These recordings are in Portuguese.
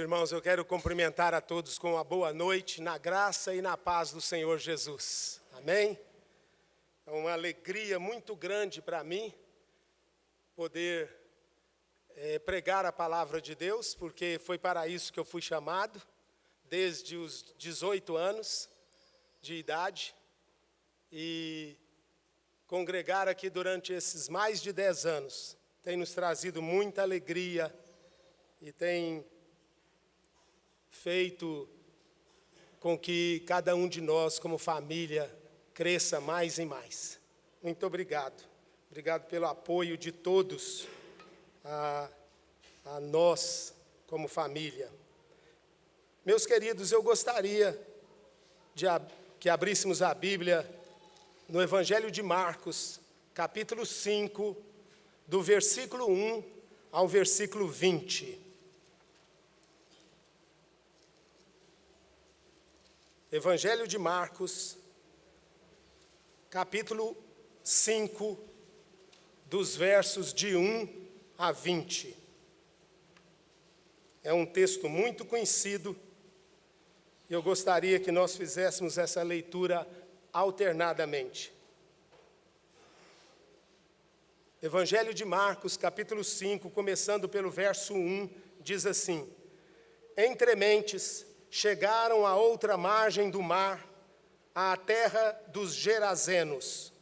Irmãos, eu quero cumprimentar a todos com uma boa noite, na graça e na paz do Senhor Jesus. Amém? É uma alegria muito grande para mim poder pregar a palavra de Deus, porque foi para isso que eu fui chamado, desde os 18 anos de idade, e congregar aqui durante esses mais de 10 anos tem nos trazido muita alegria e tem feito com que cada um de nós, como família, cresça mais e mais. Muito obrigado. Obrigado pelo apoio de todos a nós, como família. Meus queridos, eu gostaria que abríssemos a Bíblia no Evangelho de Marcos, capítulo 5, do versículo 1 ao versículo 20. Evangelho de Marcos, capítulo 5, dos versos de 1 a 20. É um texto muito conhecido e eu gostaria que nós fizéssemos essa leitura alternadamente. Evangelho de Marcos, capítulo 5, começando pelo verso 1, diz assim: Entrementes chegaram à outra margem do mar, à terra dos Gerazenos.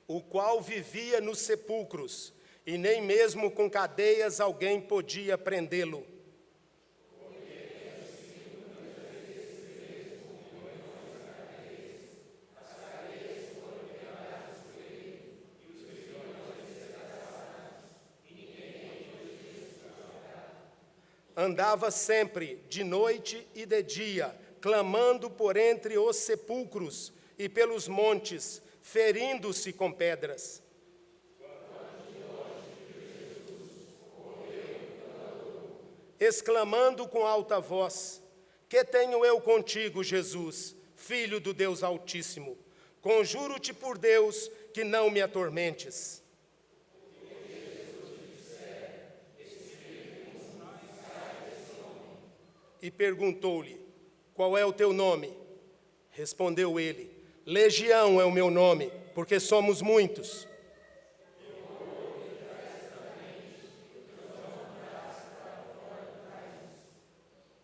O qual vivia nos sepulcros, e nem mesmo com cadeias alguém podia prendê-lo. Andava sempre, de noite e de dia, clamando por entre os sepulcros e pelos montes, ferindo-se com pedras. Exclamando com alta voz: Que tenho eu contigo, Jesus, Filho do Deus Altíssimo? Conjuro-te por Deus que não me atormentes. E perguntou-lhe: Qual é o teu nome? Respondeu ele: Legião é o meu nome, porque somos muitos.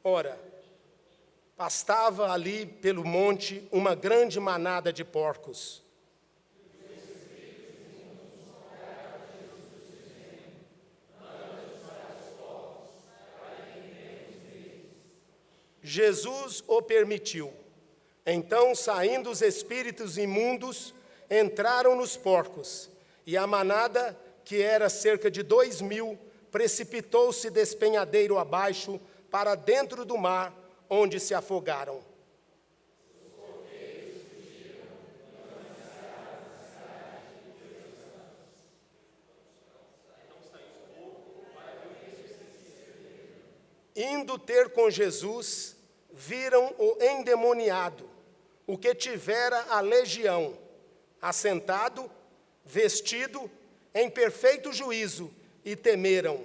Ora, pastava ali pelo monte uma grande manada de porcos. Jesus o permitiu. Então, saindo os espíritos imundos, entraram nos porcos, e a manada, que era cerca de 2.000, precipitou-se despenhadeiro abaixo para dentro do mar, onde se afogaram. Indo ter com Jesus, viram o endemoniado, o que tivera a legião, assentado, vestido, em perfeito juízo, e temeram.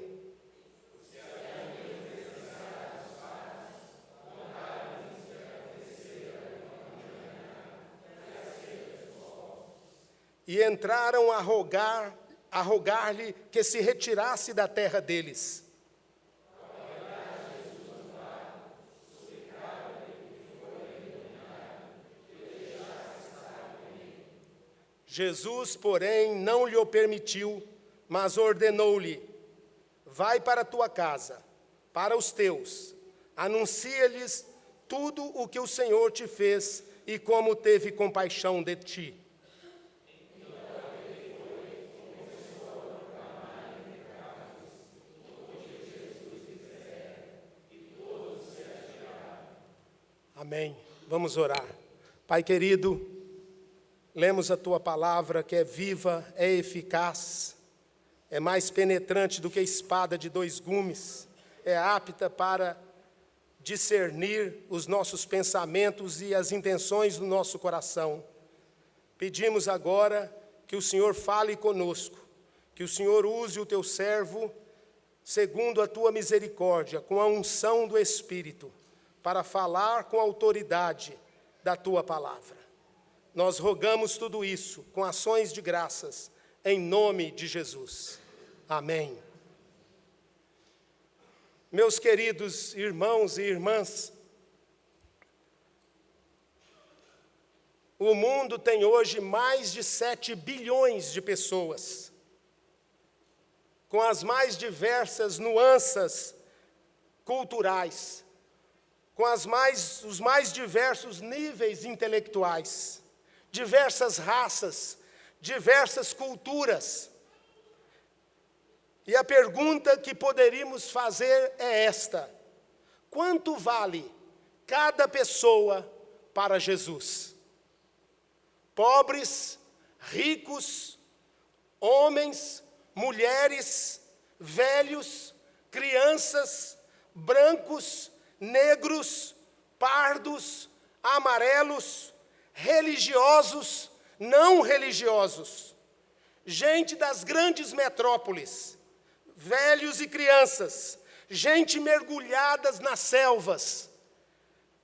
E entraram a rogar-lhe que se retirasse da terra deles. Jesus, porém, não lhe o permitiu, mas ordenou-lhe: Vai para a tua casa, para os teus, anuncia-lhes tudo o que o Senhor te fez e como teve compaixão de ti. Amém. Vamos orar. Pai querido, lemos a Tua palavra que é viva, é eficaz, é mais penetrante do que espada de 2 gumes, é apta para discernir os nossos pensamentos e as intenções do nosso coração. pedimos agora que o Senhor fale conosco, que o Senhor use o teu servo segundo a tua misericórdia, com a unção do Espírito, para falar com autoridade da tua palavra. Nós rogamos tudo isso com ações de graças, em nome de Jesus. Amém. Meus queridos irmãos e irmãs, o mundo tem hoje mais de 7 bilhões de pessoas, com as mais diversas nuances culturais, com os mais diversos níveis intelectuais, diversas raças, diversas culturas. E a pergunta que poderíamos fazer é esta: quanto vale cada pessoa para Jesus? Pobres, ricos, homens, mulheres, velhos, crianças, brancos, negros, pardos, amarelos, religiosos, não religiosos, gente das grandes metrópoles, velhos e crianças, gente mergulhadas nas selvas,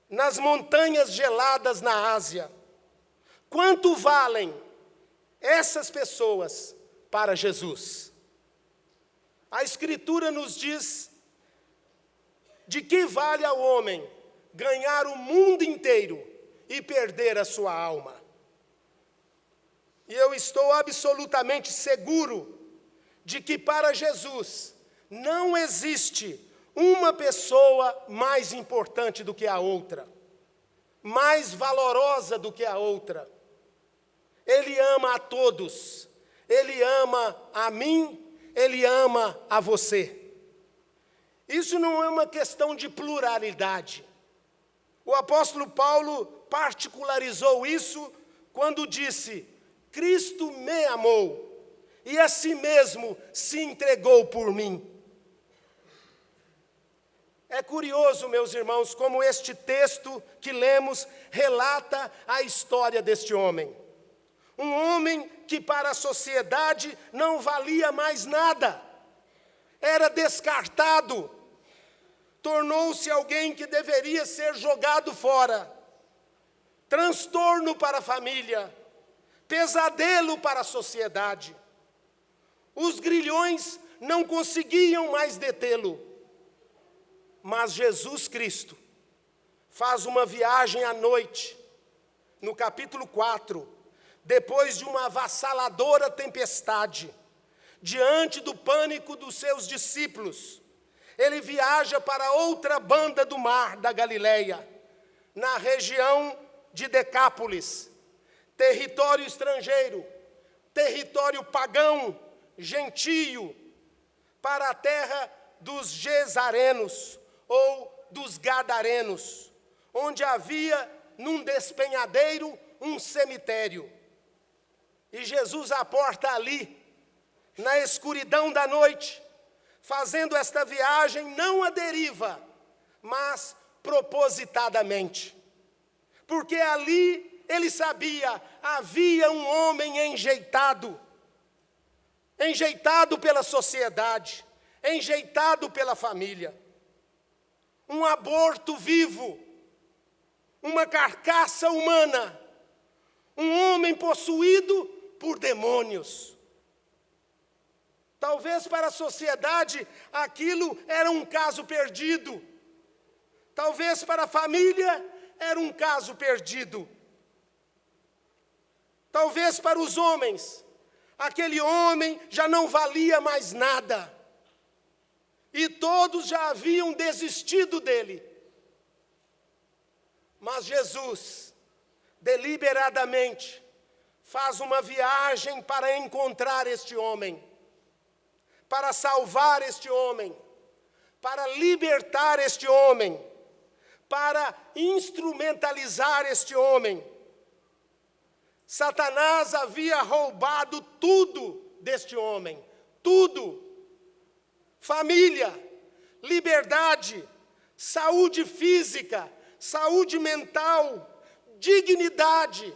nas montanhas geladas na Ásia. Quanto valem essas pessoas para Jesus? A Escritura nos diz: de que vale ao homem ganhar o mundo inteiro e perder a sua alma? E eu estou absolutamente seguro de que para Jesus não existe uma pessoa mais importante do que a outra, mais valorosa do que a outra. Ele ama a todos, Ele ama a mim, Ele ama a você. Isso não é uma questão de pluralidade. O apóstolo Paulo particularizou isso quando disse: Cristo me amou e a si mesmo se entregou por mim. É curioso, meus irmãos, como este texto que lemos relata a história deste homem. Um homem que para a sociedade não valia mais nada, era descartado, tornou-se alguém que deveria ser jogado fora, transtorno para a família, pesadelo para a sociedade. Os grilhões não conseguiam mais detê-lo, mas Jesus Cristo faz uma viagem à noite, no capítulo 4, depois de uma avassaladora tempestade, diante do pânico dos seus discípulos, ele viaja para outra banda do mar da Galileia, na região de Decápolis, território estrangeiro, território pagão, gentio, para a terra dos Gesarenos ou dos Gadarenos, onde havia, num despenhadeiro, um cemitério. E Jesus aporta ali, na escuridão da noite, fazendo esta viagem não à deriva, mas propositadamente. Porque ali, ele sabia, havia um homem enjeitado pela sociedade, enjeitado pela família. Um aborto vivo, uma carcaça humana, um homem possuído por demônios. Talvez para a sociedade aquilo era um caso perdido. Talvez para a família era um caso perdido. Talvez para os homens, aquele homem já não valia mais nada. E todos já haviam desistido dele. Mas Jesus, deliberadamente, faz uma viagem para encontrar este homem, para salvar este homem, para libertar este homem, para instrumentalizar este homem. Satanás havia roubado tudo deste homem, tudo. Família, liberdade, saúde física, saúde mental, dignidade,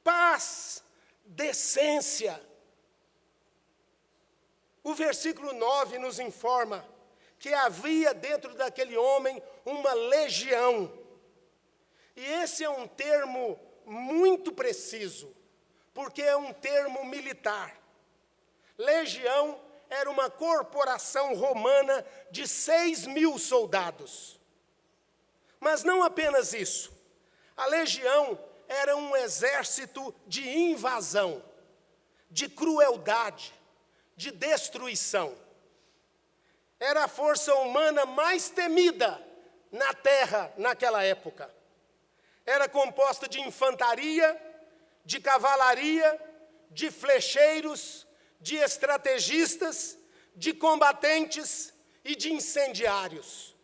paz, decência. O versículo 9 nos informa que havia dentro daquele homem uma legião. E esse é um termo muito preciso, porque é um termo militar. Legião era uma corporação romana de 6.000 soldados. Mas não apenas isso. A legião era um exército de invasão, de crueldade, de destruição. Era a força humana mais temida na terra naquela época. Era composta de infantaria, de cavalaria, de flecheiros, de estrategistas, de combatentes e de incendiários.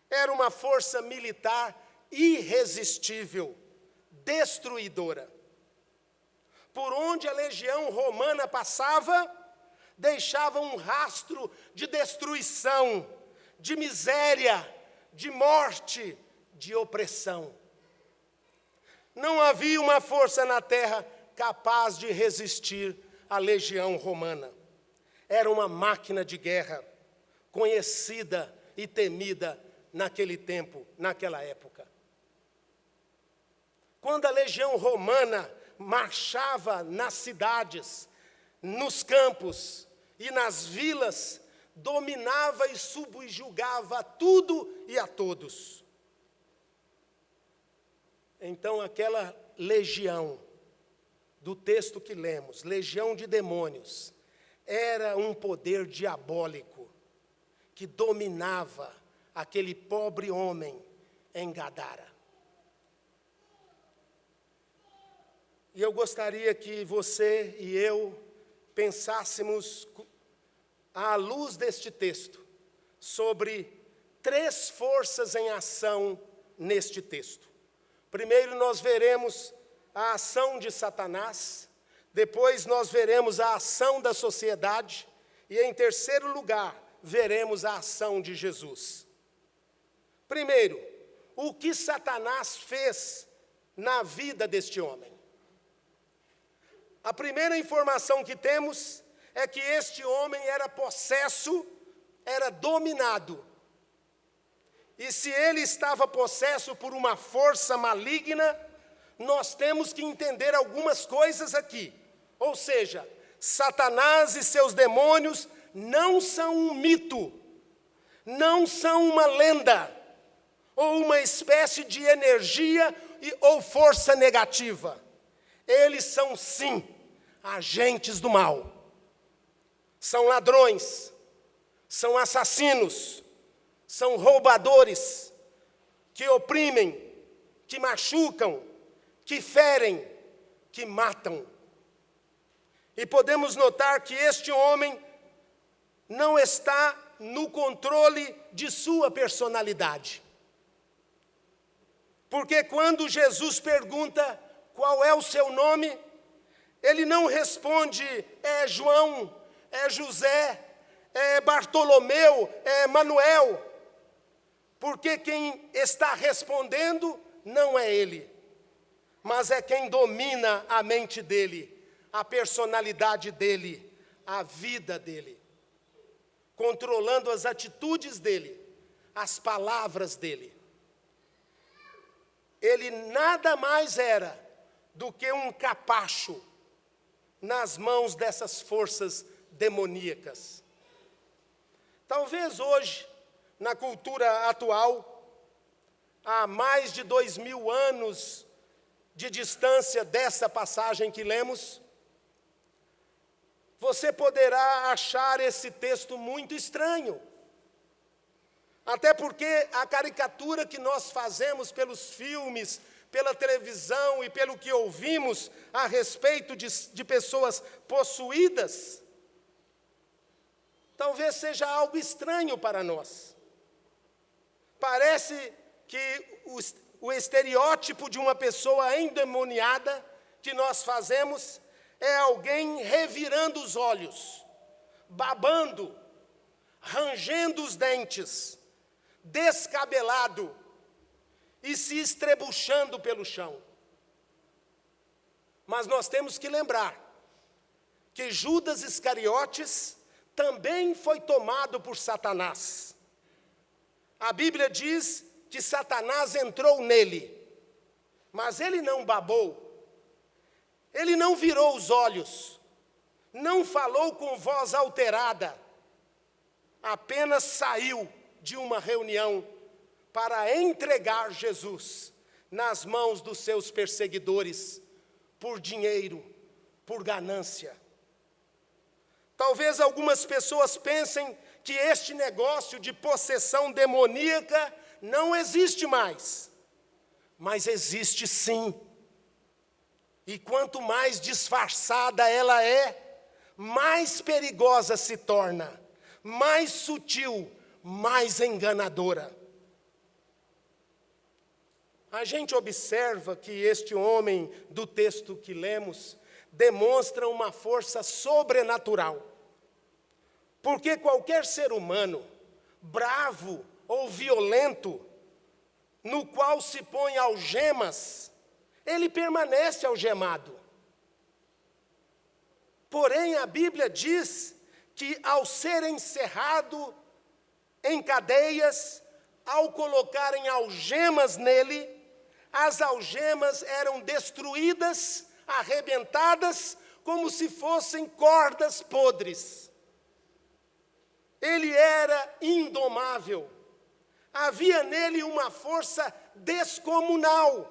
Era uma força militar irresistível, destruidora. Por onde a legião romana passava, deixava um rastro de destruição, de miséria, de morte, de opressão. Não havia uma força na terra capaz de resistir à legião romana. Era uma máquina de guerra, conhecida e temida naquele tempo, naquela época. Quando a legião romana marchava nas cidades, nos campos e nas vilas, dominava e subjugava tudo e a todos. Então, aquela legião do texto que lemos, legião de demônios, era um poder diabólico que dominava aquele pobre homem em Gadara. E eu gostaria que você e eu pensássemos, à luz deste texto, sobre 3 forças em ação neste texto. Primeiro nós veremos a ação de Satanás, depois nós veremos a ação da sociedade, e em terceiro lugar, veremos a ação de Jesus. Primeiro, o que Satanás fez na vida deste homem? A primeira informação que temos é que este homem era possesso, era dominado. E se ele estava possesso por uma força maligna, nós temos que entender algumas coisas aqui. Ou seja, Satanás e seus demônios não são um mito, não são uma lenda, ou uma espécie de energia ou força negativa. Eles são, sim, agentes do mal. São ladrões, são assassinos, são roubadores, que oprimem, que machucam, que ferem, que matam. E podemos notar que este homem não está no controle de sua personalidade. Porque quando Jesus pergunta qual é o seu nome, ele não responde, é João, é José, é Bartolomeu, é Manuel. Porque quem está respondendo não é ele, mas é quem domina a mente dele, a personalidade dele, a vida dele, controlando as atitudes dele, as palavras dele. Ele nada mais era do que um capacho nas mãos dessas forças demoníacas. Talvez hoje, na cultura atual, há mais de 2000 anos de distância dessa passagem que lemos, você poderá achar esse texto muito estranho. Até porque a caricatura que nós fazemos pelos filmes, pela televisão e pelo que ouvimos a respeito de pessoas possuídas, talvez seja algo estranho para nós. Parece que o estereótipo de uma pessoa endemoniada que nós fazemos é alguém revirando os olhos, babando, rangendo os dentes, descabelado e se estrebuchando pelo chão. Mas nós temos que lembrar que Judas Iscariotes também foi tomado por Satanás. A Bíblia diz que Satanás entrou nele, mas ele não babou, ele não virou os olhos, não falou com voz alterada, apenas saiu de uma reunião para entregar Jesus nas mãos dos seus perseguidores, por dinheiro, por ganância. Talvez algumas pessoas pensem que este negócio de possessão demoníaca não existe mais, mas existe sim. E quanto mais disfarçada ela é, mais perigosa se torna, mais sutil, mais enganadora. A gente observa que este homem do texto que lemos demonstra uma força sobrenatural. Porque qualquer ser humano, bravo ou violento, no qual se põe algemas, ele permanece algemado. Porém, a Bíblia diz que ao ser encerrado em cadeias, ao colocarem algemas nele, as algemas eram destruídas, arrebentadas, como se fossem cordas podres. Ele era indomável. Havia nele uma força descomunal.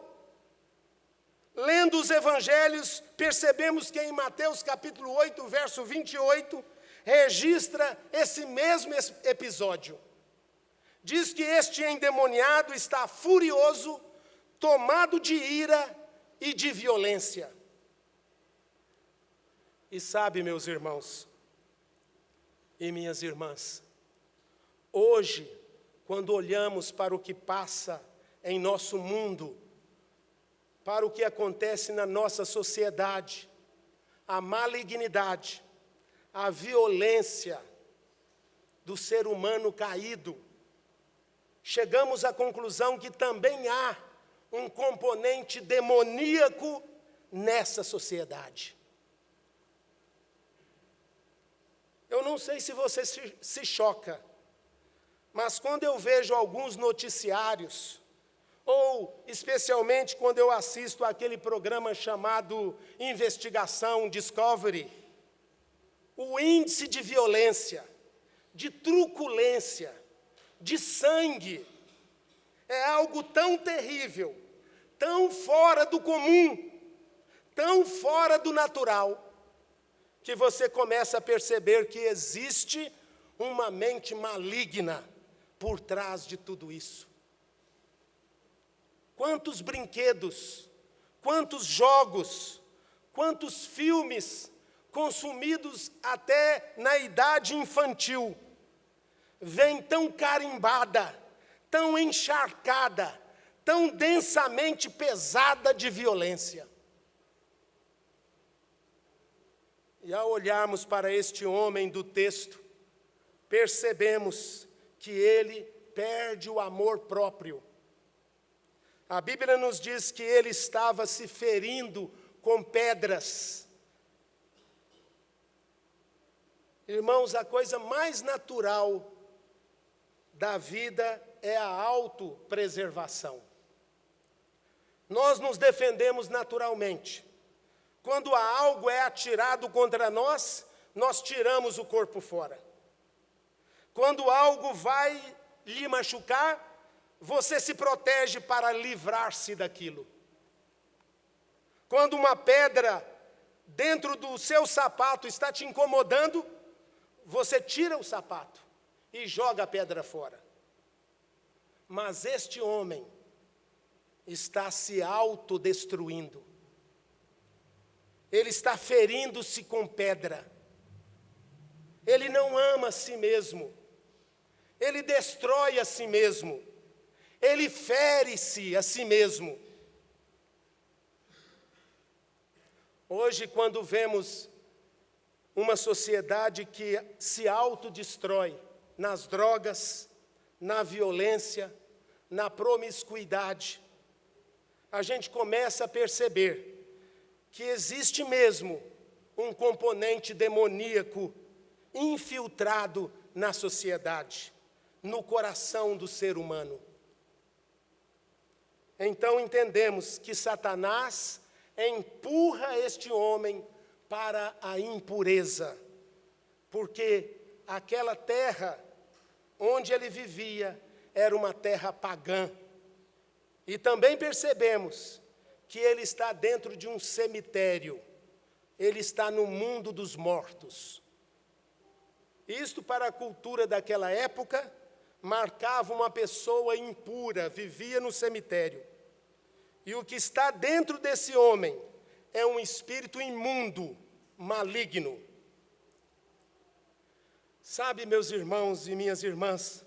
Lendo os evangelhos, percebemos que em Mateus capítulo 8, verso 28, registra esse mesmo episódio. Diz que este endemoniado está furioso, tomado de ira e de violência. E sabe, meus irmãos e minhas irmãs, hoje, quando olhamos para o que passa em nosso mundo, para o que acontece na nossa sociedade, a malignidade, a violência do ser humano caído, chegamos à conclusão que também há um componente demoníaco nessa sociedade. Eu não sei se você se choca, mas quando eu vejo alguns noticiários, ou especialmente quando eu assisto àquele programa chamado Investigação Discovery, o índice de violência, de truculência, de sangue, é algo tão terrível, tão fora do comum, tão fora do natural, que você começa a perceber que existe uma mente maligna por trás de tudo isso. Quantos brinquedos, quantos jogos, quantos filmes consumidos até na idade infantil, vem tão carimbada, tão encharcada, tão densamente pesada de violência. E ao olharmos para este homem do texto, percebemos que ele perde o amor próprio. A Bíblia nos diz que ele estava se ferindo com pedras. Irmãos, a coisa mais natural da vida é a autopreservação. Nós nos defendemos naturalmente. Quando algo é atirado contra nós, nós tiramos o corpo fora. Quando algo vai lhe machucar, você se protege para livrar-se daquilo. Quando uma pedra dentro do seu sapato está te incomodando, você tira o sapato e joga a pedra fora. Mas este homem está se autodestruindo. Ele está ferindo-se com pedra. Ele não ama a si mesmo. Ele destrói a si mesmo. Ele fere-se a si mesmo. Hoje, quando vemos uma sociedade que se autodestrói nas drogas, na violência, na promiscuidade, a gente começa a perceber que existe mesmo um componente demoníaco infiltrado na sociedade, no coração do ser humano. Então entendemos que Satanás empurra este homem para a impureza, porque aquela terra onde ele vivia era uma terra pagã. E também percebemos que ele está dentro de um cemitério, ele está no mundo dos mortos. Isto, para a cultura daquela época, marcava uma pessoa impura, vivia no cemitério. E o que está dentro desse homem é um espírito imundo, maligno. Sabe, meus irmãos e minhas irmãs,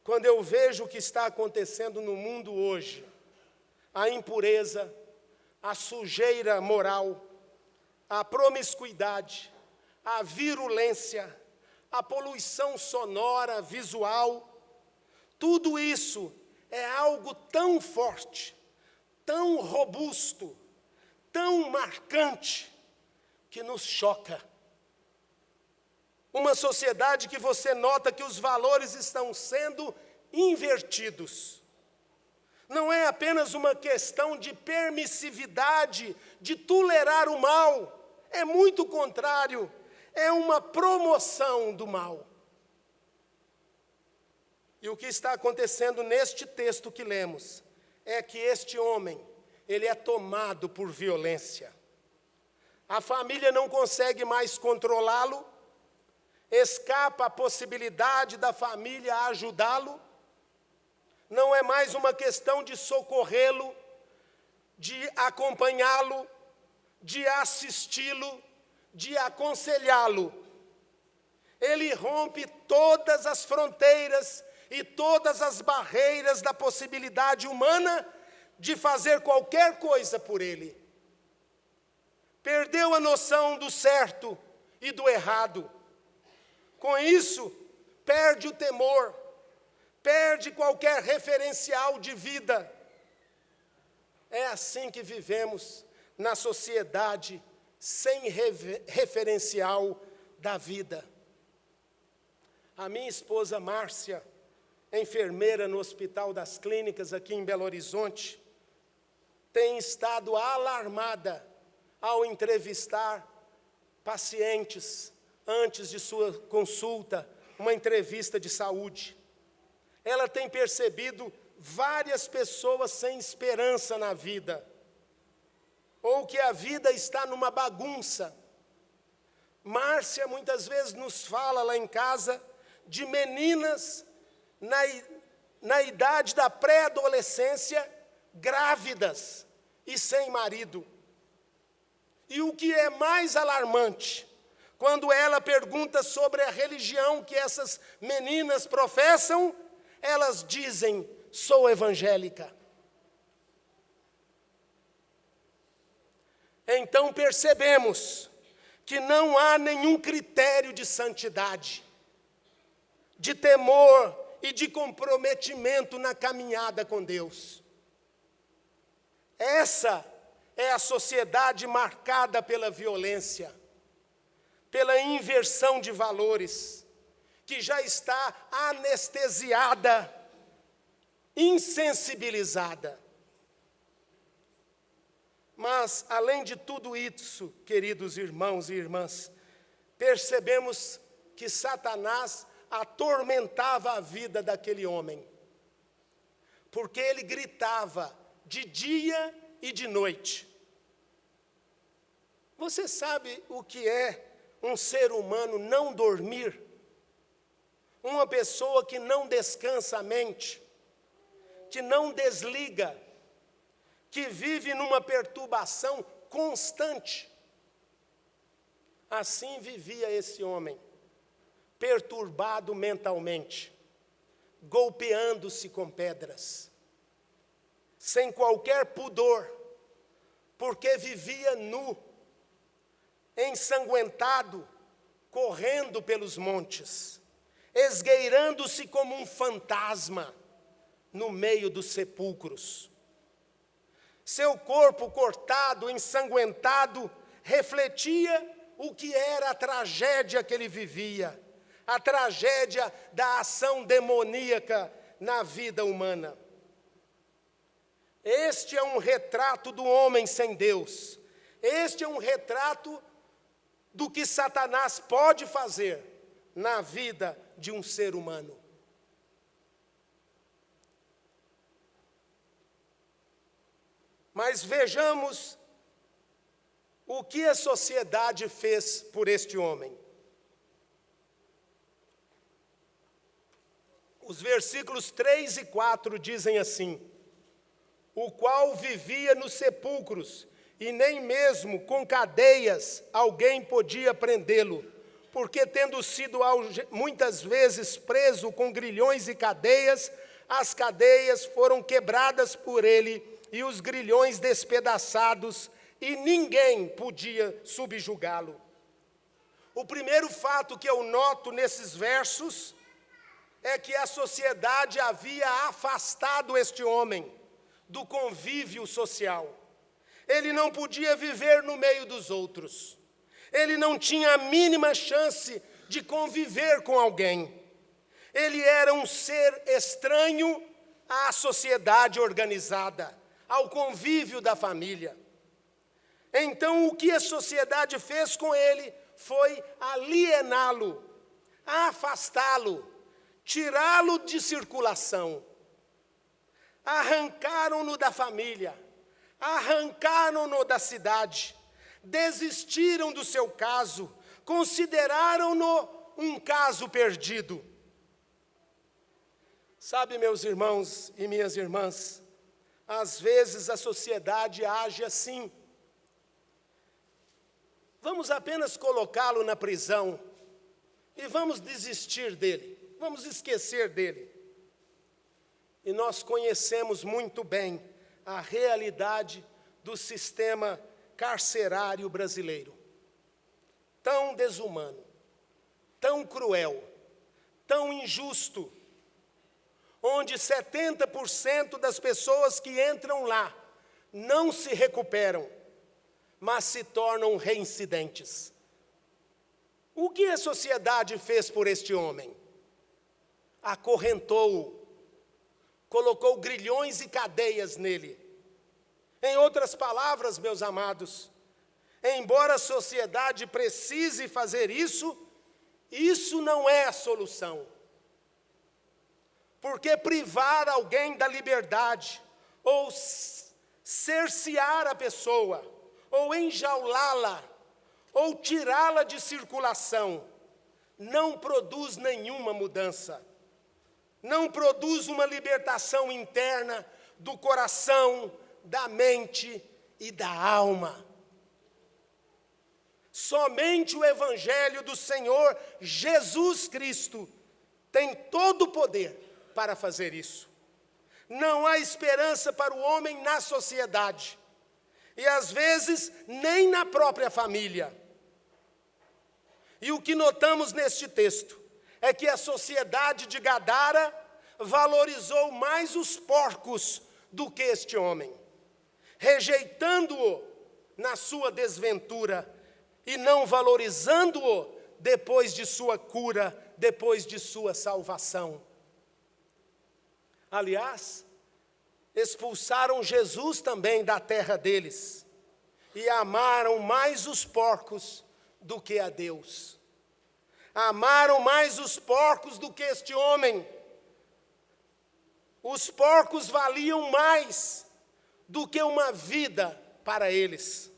quando eu vejo o que está acontecendo no mundo hoje, a impureza, a sujeira moral, a promiscuidade, a virulência, a poluição sonora, visual, tudo isso é algo tão forte, tão robusto, tão marcante, que nos choca. Uma sociedade que você nota que os valores estão sendo invertidos. Não é apenas uma questão de permissividade, de tolerar o mal. É muito contrário, é uma promoção do mal. E o que está acontecendo neste texto que lemos é que este homem, ele é tomado por violência. A família não consegue mais controlá-lo, escapa a possibilidade da família ajudá-lo. Não é mais uma questão de socorrê-lo, de acompanhá-lo, de assisti-lo, de aconselhá-lo. Ele rompe todas as fronteiras e todas as barreiras da possibilidade humana de fazer qualquer coisa por ele. Perdeu a noção do certo e do errado. Com isso, perde o temor, perde qualquer referencial de vida. É assim que vivemos na sociedade sem referencial da vida. A minha esposa Márcia, enfermeira no Hospital das Clínicas aqui em Belo Horizonte, tem estado alarmada ao entrevistar pacientes antes de sua consulta, uma entrevista de saúde. Ela tem percebido várias pessoas sem esperança na vida, ou que a vida está numa bagunça. Márcia muitas vezes nos fala lá em casa de meninas na idade da pré-adolescência, grávidas e sem marido. E o que é mais alarmante, quando ela pergunta sobre a religião que essas meninas professam, elas dizem: sou evangélica. Então percebemos que não há nenhum critério de santidade, de temor e de comprometimento na caminhada com Deus. Essa é a sociedade marcada pela violência, pela inversão de valores, que já está anestesiada, insensibilizada. Mas, além de tudo isso, queridos irmãos e irmãs, percebemos que Satanás atormentava a vida daquele homem, porque ele gritava de dia e de noite. Você sabe o que é um ser humano não dormir? Uma pessoa que não descansa a mente, que não desliga, que vive numa perturbação constante. Assim vivia esse homem, perturbado mentalmente, golpeando-se com pedras, sem qualquer pudor, porque vivia nu, ensanguentado, correndo pelos montes, esgueirando-se como um fantasma no meio dos sepulcros. Seu corpo cortado, ensanguentado, refletia o que era a tragédia que ele vivia, a tragédia da ação demoníaca na vida humana. Este é um retrato do homem sem Deus. Este é um retrato do que Satanás pode fazer na vida de um ser humano. Mas vejamos o que a sociedade fez por este homem. Os versículos 3 e 4 dizem assim: o qual vivia nos sepulcros, e nem mesmo com cadeias alguém podia prendê-lo, porque tendo sido muitas vezes preso com grilhões e cadeias, as cadeias foram quebradas por ele e os grilhões despedaçados, e ninguém podia subjugá-lo. O primeiro fato que eu noto nesses versos é que a sociedade havia afastado este homem do convívio social. Ele não podia viver no meio dos outros. Ele não tinha a mínima chance de conviver com alguém. Ele era um ser estranho à sociedade organizada, ao convívio da família. Então, o que a sociedade fez com ele foi aliená-lo, afastá-lo, tirá-lo de circulação. Arrancaram-no da família, arrancaram-no da cidade, desistiram do seu caso, consideraram-no um caso perdido. Sabe, meus irmãos e minhas irmãs, às vezes a sociedade age assim. Vamos apenas colocá-lo na prisão e vamos desistir dele, vamos esquecer dele. E nós conhecemos muito bem a realidade do sistema carcerário brasileiro. Tão desumano, tão cruel, tão injusto, onde 70% das pessoas que entram lá não se recuperam, mas se tornam reincidentes. O que a sociedade fez por este homem? Acorrentou-o, colocou grilhões e cadeias nele. Em outras palavras, meus amados, embora a sociedade precise fazer isso, isso não é a solução. Porque privar alguém da liberdade, ou cercear a pessoa, ou enjaulá-la, ou tirá-la de circulação, não produz nenhuma mudança. Não produz uma libertação interna do coração, da mente e da alma. Somente o Evangelho do Senhor Jesus Cristo tem todo o poder para fazer isso. Não há esperança para o homem na sociedade, e às vezes nem na própria família. E o que notamos neste texto é que a sociedade de Gadara valorizou mais os porcos do que este homem, rejeitando-o na sua desventura e não valorizando-o depois de sua cura, depois de sua salvação. Aliás, expulsaram Jesus também da terra deles e amaram mais os porcos do que a Deus. Amaram mais os porcos do que este homem. Os porcos valiam mais do que uma vida para eles.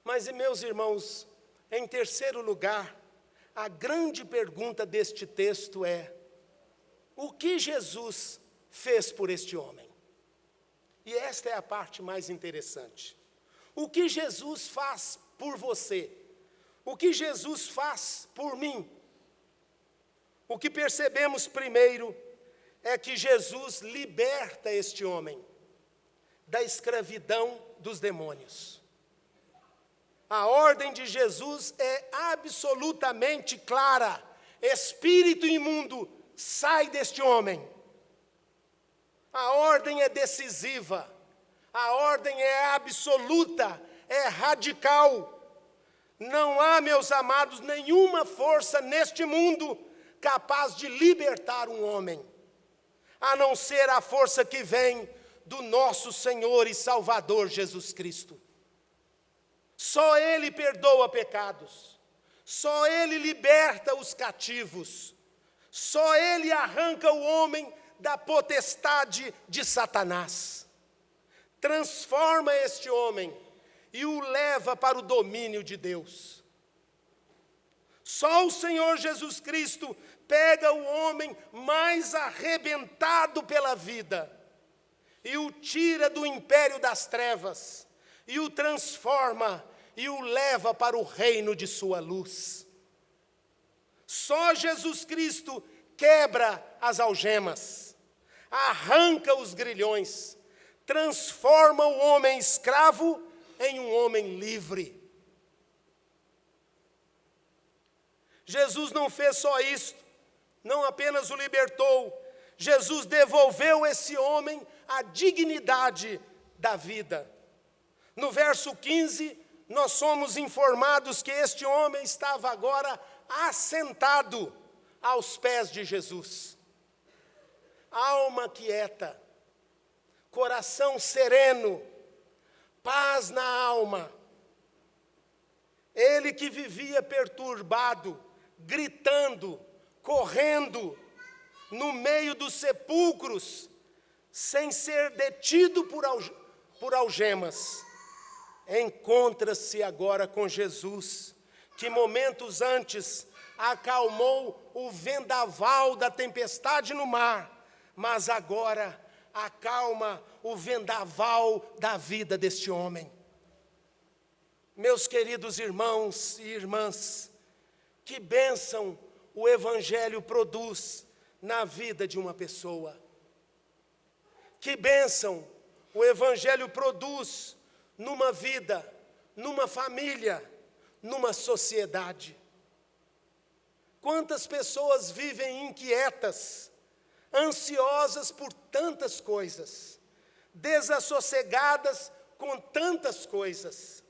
Mas, meus irmãos, em terceiro lugar, a grande pergunta deste texto é: o que Jesus fez por este homem? E esta é a parte mais interessante. O que Jesus faz por você? O que Jesus faz por mim? O que percebemos primeiro é que Jesus liberta este homem da escravidão dos demônios. A ordem de Jesus é absolutamente clara: espírito imundo, sai deste homem. A ordem é decisiva, a ordem é absoluta, é radical. Não há, meus amados, nenhuma força neste mundo capaz de libertar um homem, a não ser a força que vem do nosso Senhor e Salvador Jesus Cristo. Só Ele perdoa pecados, só Ele liberta os cativos, só Ele arranca o homem da potestade de Satanás. Transforma este homem e o leva para o domínio de Deus. Só o Senhor Jesus Cristo pega o homem mais arrebentado pela vida e o tira do império das trevas e o transforma e o leva para o reino de sua luz. Só Jesus Cristo quebra as algemas, arranca os grilhões, transforma o homem escravo em um homem livre. Jesus não fez só isso, não apenas o libertou, Jesus devolveu esse homem a dignidade da vida. No verso 15, nós somos informados que este homem estava agora assentado aos pés de Jesus. Alma quieta, coração sereno, paz na alma. Ele que vivia perturbado, gritando, correndo, no meio dos sepulcros, sem ser detido por algemas, encontra-se agora com Jesus, que momentos antes acalmou o vendaval da tempestade no mar, mas agora acalma o vendaval da vida deste homem. Meus queridos irmãos e irmãs, que bênção o Evangelho produz na vida de uma pessoa. Que bênção o Evangelho produz numa vida, numa família, numa sociedade. Quantas pessoas vivem inquietas, ansiosas por tantas coisas, desassossegadas com tantas coisas,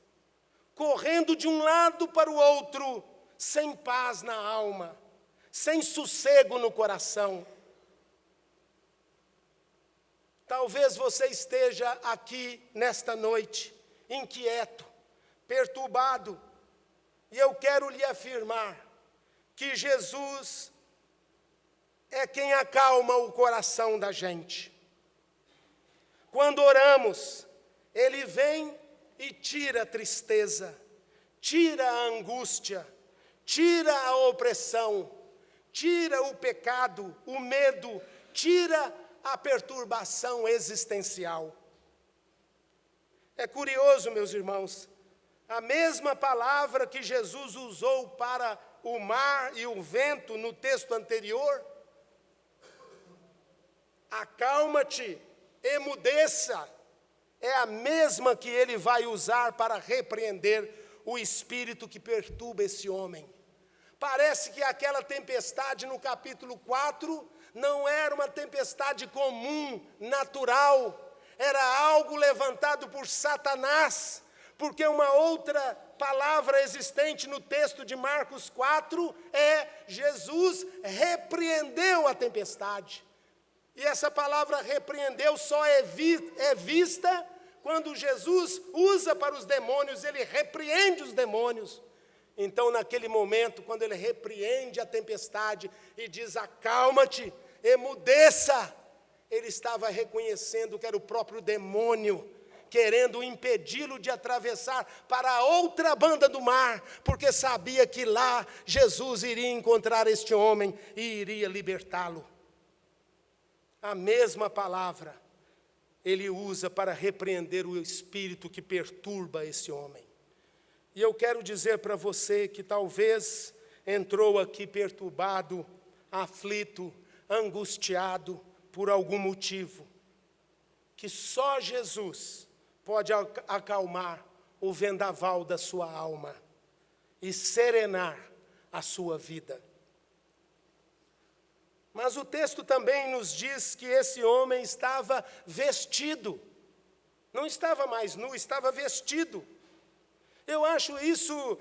correndo de um lado para o outro, sem paz na alma, sem sossego no coração. Talvez você esteja aqui nesta noite, inquieto, perturbado, e eu quero lhe afirmar que Jesus é quem acalma o coração da gente. Quando oramos, Ele vem e tira a tristeza, tira a angústia, tira a opressão, tira o pecado, o medo, tira a perturbação existencial. É curioso, meus irmãos, a mesma palavra que Jesus usou para o mar e o vento no texto anterior, acalma-te, emudeça, é a mesma que ele vai usar para repreender o espírito que perturba esse homem. Parece que aquela tempestade no capítulo 4 não era uma tempestade comum, natural, era algo levantado por Satanás, porque uma outra palavra existente no texto de Marcos 4 é Jesus repreendeu a tempestade. E essa palavra repreendeu só é vista quando Jesus usa para os demônios, ele repreende os demônios. Então, naquele momento, quando ele repreende a tempestade e diz, acalma-te, emudeça, ele estava reconhecendo que era o próprio demônio, querendo impedi-lo de atravessar para a outra banda do mar, porque sabia que lá Jesus iria encontrar este homem e iria libertá-lo. A mesma palavra ele usa para repreender o espírito que perturba esse homem. E eu quero dizer para você que talvez entrou aqui perturbado, aflito, angustiado por algum motivo, que só Jesus pode acalmar o vendaval da sua alma e serenar a sua vida. Mas o texto também nos diz que esse homem estava vestido. Não estava mais nu, estava vestido. Eu acho isso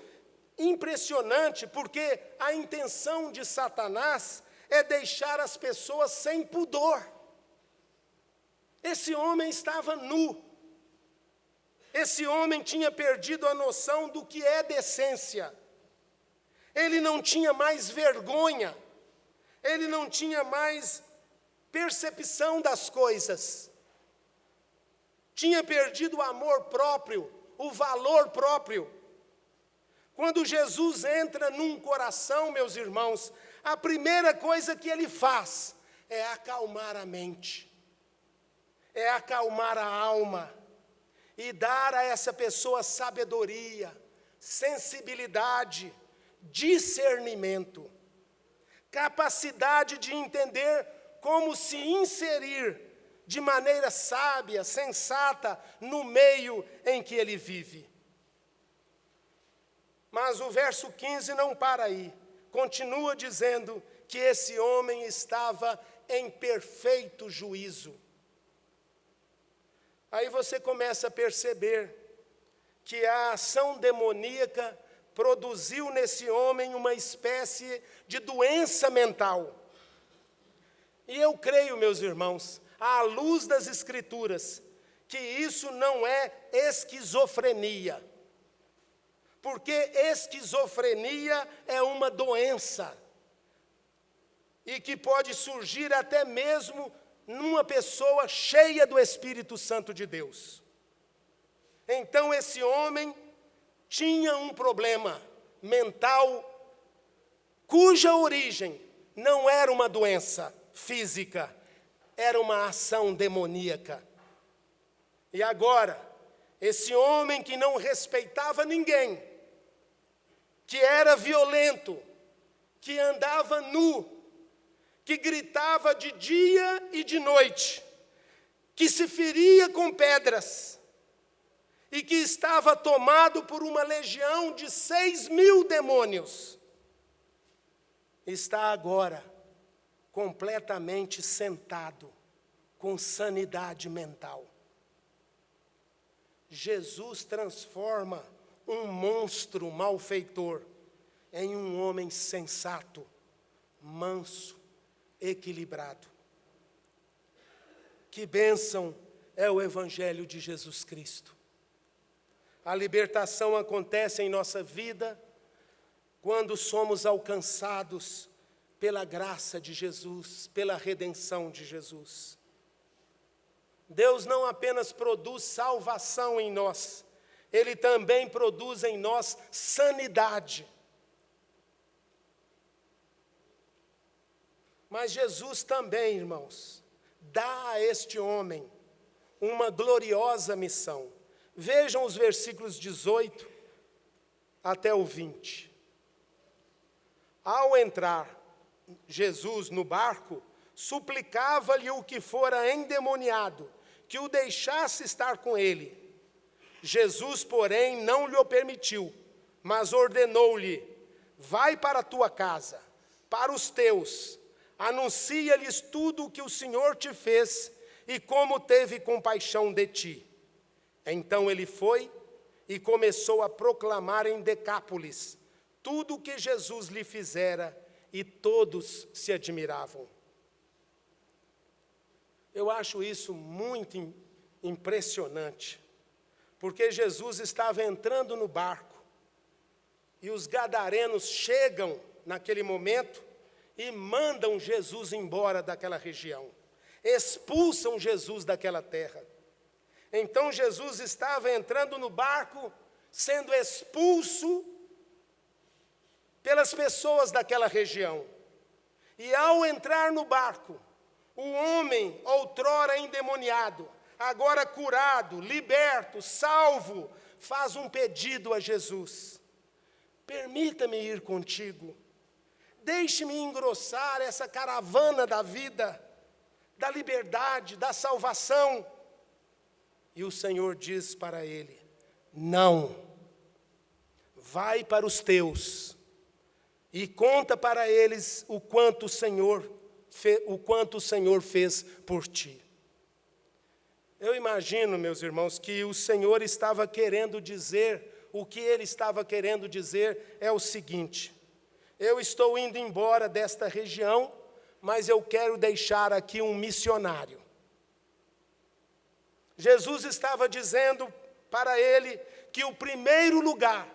impressionante, porque a intenção de Satanás é deixar as pessoas sem pudor. Esse homem estava nu. Esse homem tinha perdido a noção do que é decência. Ele não tinha mais vergonha. Ele não tinha mais percepção das coisas. Tinha perdido o amor próprio, o valor próprio. Quando Jesus entra num coração, meus irmãos, a primeira coisa que ele faz é acalmar a mente, é acalmar a alma e dar a essa pessoa sabedoria, sensibilidade, discernimento, capacidade de entender como se inserir de maneira sábia, sensata, no meio em que ele vive. Mas o verso 15 não para aí. Continua dizendo que esse homem estava em perfeito juízo. Aí você começa a perceber que a ação demoníaca produziu nesse homem uma espécie de doença mental. E eu creio, meus irmãos, à luz das Escrituras, que isso não é esquizofrenia. Porque esquizofrenia é uma doença e que pode surgir até mesmo numa pessoa cheia do Espírito Santo de Deus. Então esse homem tinha um problema mental cuja origem não era uma doença física, era uma ação demoníaca. E agora, esse homem que não respeitava ninguém, que era violento, que andava nu, que gritava de dia e de noite, que se feria com pedras, e que estava tomado por uma legião de 6.000 demônios, está agora completamente sentado, com sanidade mental. Jesus transforma um monstro malfeitor em um homem sensato, manso, equilibrado. Que bênção é o Evangelho de Jesus Cristo. A libertação acontece em nossa vida quando somos alcançados pela graça de Jesus, pela redenção de Jesus. Deus não apenas produz salvação em nós, Ele também produz em nós sanidade. Mas Jesus também, irmãos, dá a este homem uma gloriosa missão. Vejam os versículos 18 até o 20. Ao entrar Jesus no barco, suplicava-lhe o que fora endemoniado, que o deixasse estar com ele. Jesus, porém, não lhe o permitiu, mas ordenou-lhe: vai para a tua casa, para os teus, anuncia-lhes tudo o que o Senhor te fez e como teve compaixão de ti. Então ele foi e começou a proclamar em Decápolis tudo o que Jesus lhe fizera, e todos se admiravam. Eu acho isso muito impressionante, porque Jesus estava entrando no barco, e os gadarenos chegam naquele momento e mandam Jesus embora daquela região, expulsam Jesus daquela terra. Então Jesus estava entrando no barco, sendo expulso pelas pessoas daquela região. E ao entrar no barco, o homem, outrora endemoniado, agora curado, liberto, salvo, faz um pedido a Jesus: permita-me ir contigo, deixe-me engrossar essa caravana da vida, da liberdade, da salvação. E o Senhor diz para ele: não, vai para os teus e conta para eles o quanto o Senhor o Senhor fez por ti. Eu imagino, meus irmãos, que o Senhor estava querendo dizer, o que Ele estava querendo dizer é o seguinte: eu estou indo embora desta região, mas eu quero deixar aqui um missionário. Jesus estava dizendo para ele que o primeiro lugar,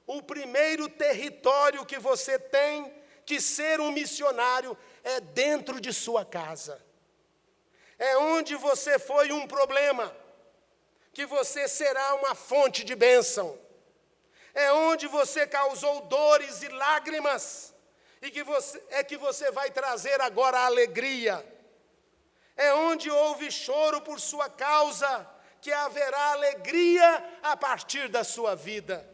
o primeiro território que você tem que ser um missionário é dentro de sua casa. É onde você foi um problema, que você será uma fonte de bênção. É onde você causou dores e lágrimas, e que você vai trazer agora a alegria. É onde houve choro por sua causa, que haverá alegria a partir da sua vida.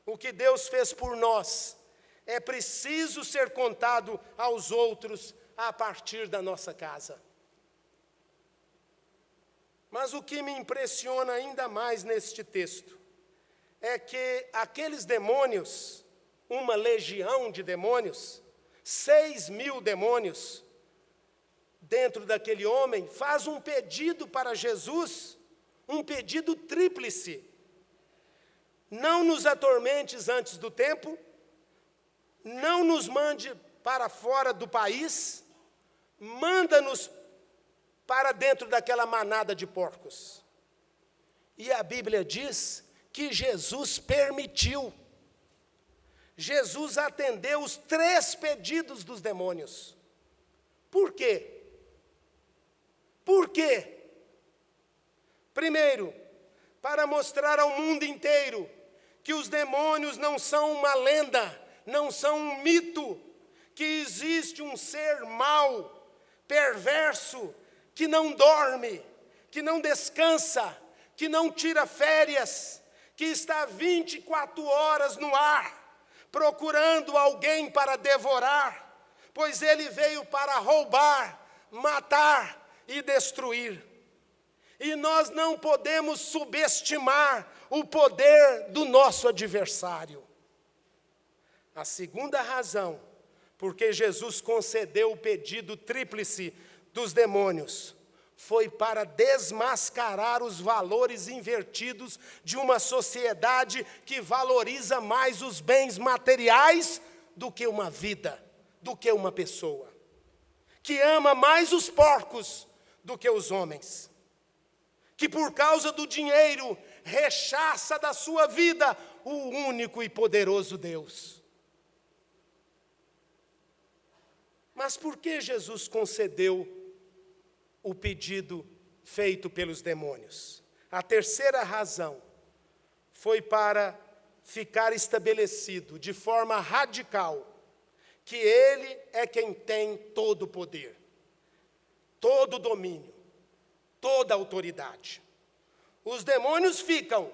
O que Deus fez por nós é preciso ser contado aos outros a partir da nossa casa. Mas o que me impressiona ainda mais neste texto é que aqueles demônios, uma legião de demônios, 6.000 demônios dentro daquele homem, faz um pedido para Jesus, um pedido tríplice. Não nos atormentes antes do tempo, não nos mande para fora do país, manda-nos para dentro daquela manada de porcos. E a Bíblia diz que Jesus permitiu. Jesus atendeu os 3 pedidos dos demônios. Por quê? Por quê? Primeiro, para mostrar ao mundo inteiro que os demônios não são uma lenda, não são um mito, que existe um ser mau, perverso, que não dorme, que não descansa, que não tira férias, que está 24 horas no ar, procurando alguém para devorar, pois ele veio para roubar, matar e destruir. E nós não podemos subestimar o poder do nosso adversário. A segunda razão, porque Jesus concedeu o pedido tríplice dos demônios, foi para desmascarar os valores invertidos de uma sociedade que valoriza mais os bens materiais do que uma vida, do que uma pessoa, que ama mais os porcos do que os homens, que por causa do dinheiro rechaça da sua vida o único e poderoso Deus. Mas por que Jesus concedeu o pedido feito pelos demônios? A terceira razão foi para ficar estabelecido de forma radical que Ele é quem tem todo o poder, todo o domínio, toda a autoridade. Os demônios ficam,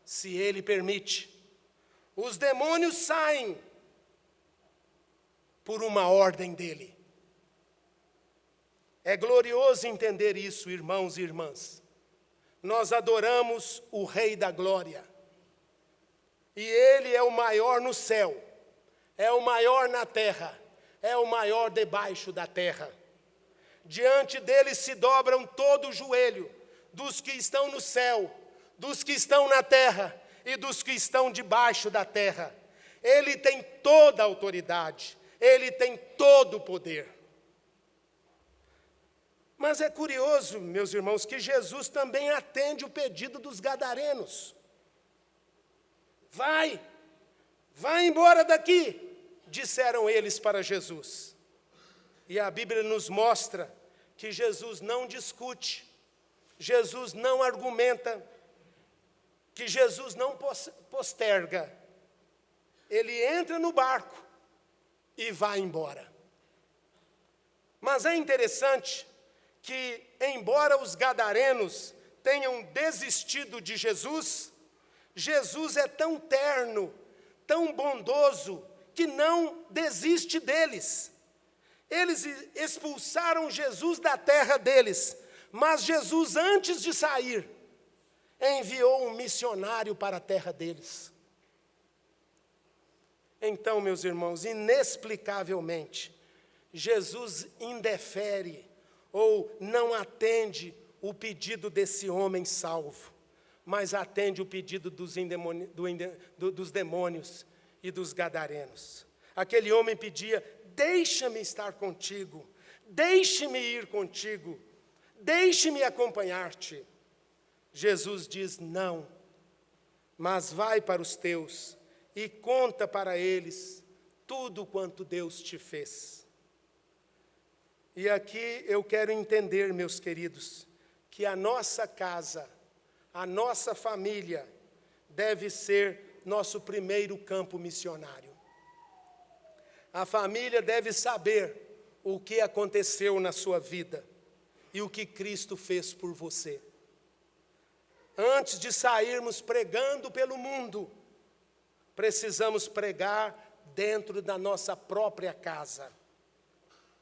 se Ele permite. Os demônios saem por uma ordem dEle. É glorioso entender isso, irmãos e irmãs. Nós adoramos o Rei da Glória. E Ele é o maior no céu, é o maior na terra, é o maior debaixo da terra. Diante dEle se dobram todo o joelho, dos que estão no céu, dos que estão na terra e dos que estão debaixo da terra. Ele tem toda a autoridade, Ele tem todo o poder. Mas é curioso, meus irmãos, que Jesus também atende o pedido dos gadarenos. Vai embora daqui, disseram eles para Jesus. E a Bíblia nos mostra que Jesus não discute, Jesus não argumenta, que Jesus não posterga. Ele entra no barco e vai embora. Mas é interessante que, embora os gadarenos tenham desistido de Jesus, Jesus é tão terno, tão bondoso, que não desiste deles. Eles expulsaram Jesus da terra deles, mas Jesus, antes de sair, enviou um missionário para a terra deles. Então, meus irmãos, inexplicavelmente, Jesus indefere ou não atende o pedido desse homem salvo, mas atende o pedido dos demônios e dos gadarenos. Aquele homem pedia: deixa-me estar contigo, deixe-me ir contigo, deixe-me acompanhar-te. Jesus diz: não, mas vai para os teus e conta para eles tudo quanto Deus te fez. E aqui eu quero entender, meus queridos, que a nossa casa, a nossa família, deve ser nosso primeiro campo missionário. A família deve saber o que aconteceu na sua vida e o que Cristo fez por você. Antes de sairmos pregando pelo mundo, precisamos pregar dentro da nossa própria casa.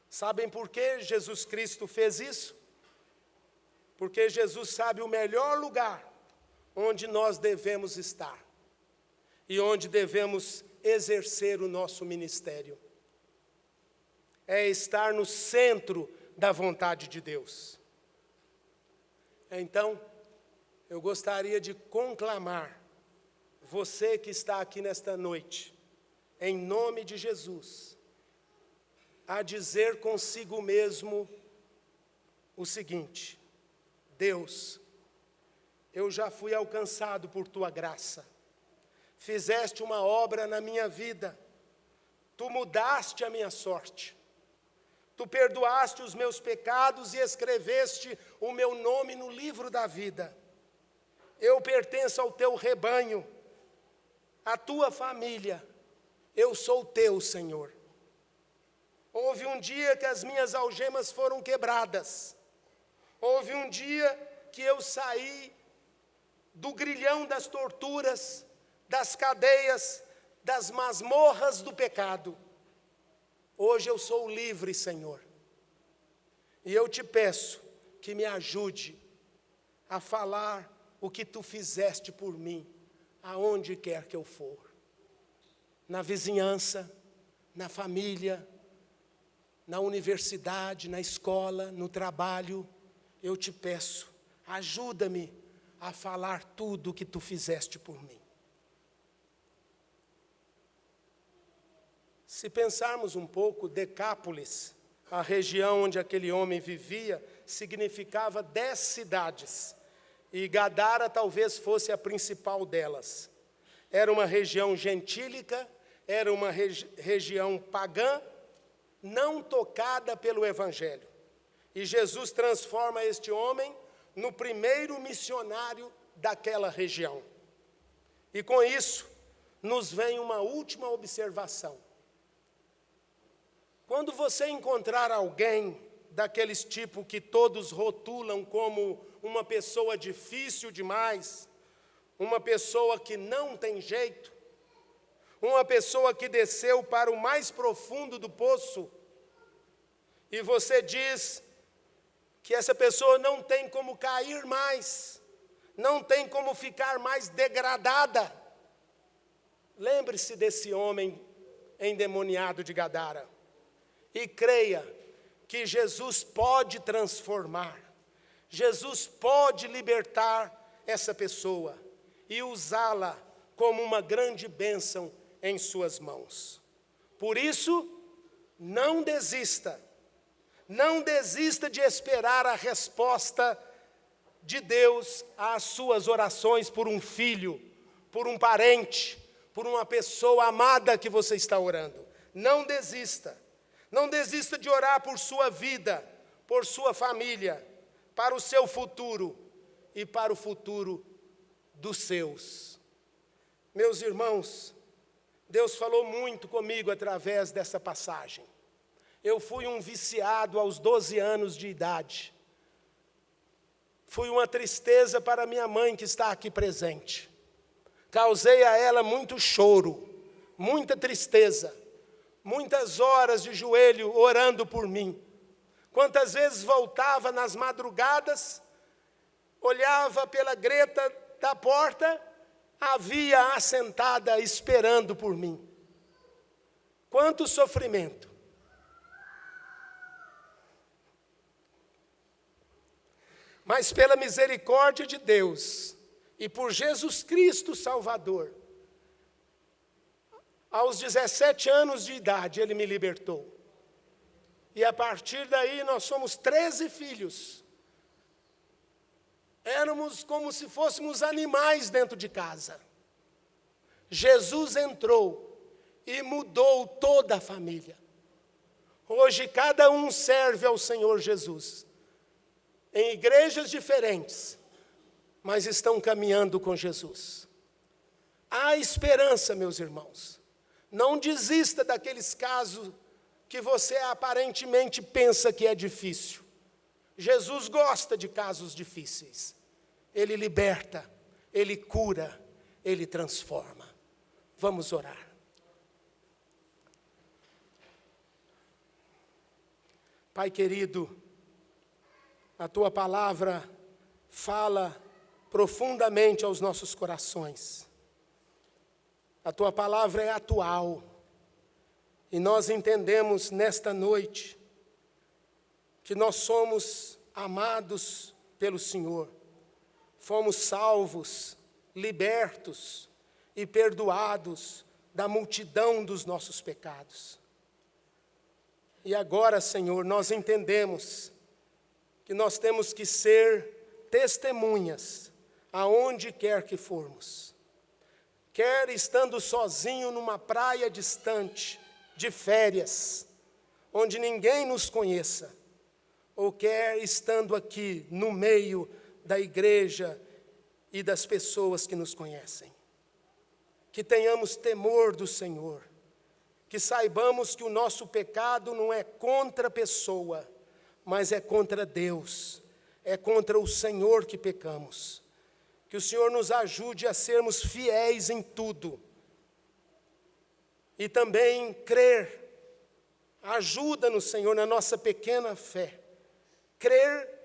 Sabem por que Jesus Cristo fez isso? Porque Jesus sabe o melhor lugar onde nós devemos estar e onde devemos exercer o nosso ministério. É estar no centro da vontade de Deus. Então, eu gostaria de conclamar você que está aqui nesta noite, em nome de Jesus, a dizer consigo mesmo o seguinte: Deus, eu já fui alcançado por Tua graça, fizeste uma obra na minha vida, Tu mudaste a minha sorte, Tu perdoaste os meus pecados e escreveste o meu nome no livro da vida. Eu pertenço ao Teu rebanho, à Tua família, eu sou Teu, Senhor. Houve um dia que as minhas algemas foram quebradas, houve um dia que eu saí do grilhão das torturas, das cadeias, das masmorras do pecado. Hoje eu sou livre, Senhor. E eu te peço que me ajude a falar o que Tu fizeste por mim, aonde quer que eu for. Na vizinhança, na família, na universidade, na escola, no trabalho. Eu te peço, ajuda-me a falar tudo o que Tu fizeste por mim. Se pensarmos um pouco, Decápolis, a região onde aquele homem vivia, significava 10 cidades, e Gadara talvez fosse a principal delas. Era uma região gentílica, era uma região pagã, não tocada pelo Evangelho. E Jesus transforma este homem no primeiro missionário daquela região. E com isso, nos vem uma última observação. Quando você encontrar alguém daqueles tipo que todos rotulam como uma pessoa difícil demais, uma pessoa que não tem jeito, uma pessoa que desceu para o mais profundo do poço, e você diz que essa pessoa não tem como cair mais, não tem como ficar mais degradada, lembre-se desse homem endemoniado de Gadara. E creia que Jesus pode transformar, Jesus pode libertar essa pessoa e usá-la como uma grande bênção em suas mãos. Por isso, não desista de esperar a resposta de Deus às suas orações por um filho, por um parente, por uma pessoa amada que você está orando. Não desista. Não desista de orar por sua vida, por sua família, para o seu futuro e para o futuro dos seus. Meus irmãos, Deus falou muito comigo através dessa passagem. Eu fui um viciado aos 12 anos de idade. Fui uma tristeza para minha mãe que está aqui presente. Causei a ela muito choro, muita tristeza. Muitas horas de joelho orando por mim. Quantas vezes voltava nas madrugadas, olhava pela greta da porta, havia assentada esperando por mim. Quanto sofrimento. Mas pela misericórdia de Deus e por Jesus Cristo Salvador, aos 17 anos de idade Ele me libertou. E a partir daí nós somos 13 filhos. Éramos como se fôssemos animais dentro de casa. Jesus entrou e mudou toda a família. Hoje cada um serve ao Senhor Jesus, em igrejas diferentes, mas estão caminhando com Jesus. Há esperança, meus irmãos. Não desista daqueles casos que você aparentemente pensa que é difícil. Jesus gosta de casos difíceis. Ele liberta, Ele cura, Ele transforma. Vamos orar. Pai querido, a Tua palavra fala profundamente aos nossos corações. A Tua palavra é atual. E nós entendemos nesta noite que nós somos amados pelo Senhor. Fomos salvos, libertos e perdoados da multidão dos nossos pecados. E agora, Senhor, nós entendemos que nós temos que ser testemunhas aonde quer que formos. Quer estando sozinho numa praia distante, de férias, onde ninguém nos conheça, ou quer estando aqui no meio da igreja e das pessoas que nos conhecem. Que tenhamos temor do Senhor, que saibamos que o nosso pecado não é contra a pessoa, mas é contra Deus, é contra o Senhor que pecamos. Que o Senhor nos ajude a sermos fiéis em tudo. E também crer. Ajuda-nos, Senhor, na nossa pequena fé. Crer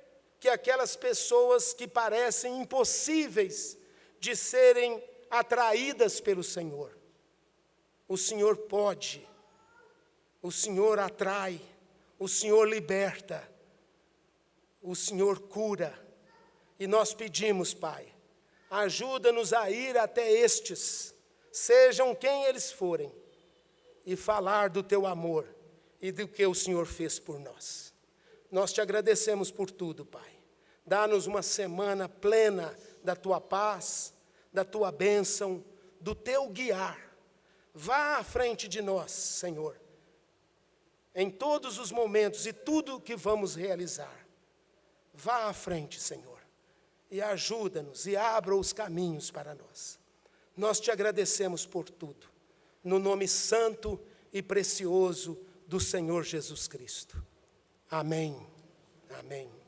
que aquelas pessoas que parecem impossíveis de serem atraídas pelo Senhor, o Senhor pode, o Senhor atrai, o Senhor liberta, o Senhor cura. E nós pedimos, Pai, ajuda-nos a ir até estes, sejam quem eles forem, e falar do Teu amor e do que o Senhor fez por nós. Nós Te agradecemos por tudo, Pai. Dá-nos uma semana plena da Tua paz, da Tua bênção, do Teu guiar. Vá à frente de nós, Senhor, em todos os momentos e tudo o que vamos realizar. Vá à frente, Senhor, e ajuda-nos e abra os caminhos para nós. Nós Te agradecemos por tudo, no nome santo e precioso do Senhor Jesus Cristo. Amém. Amém.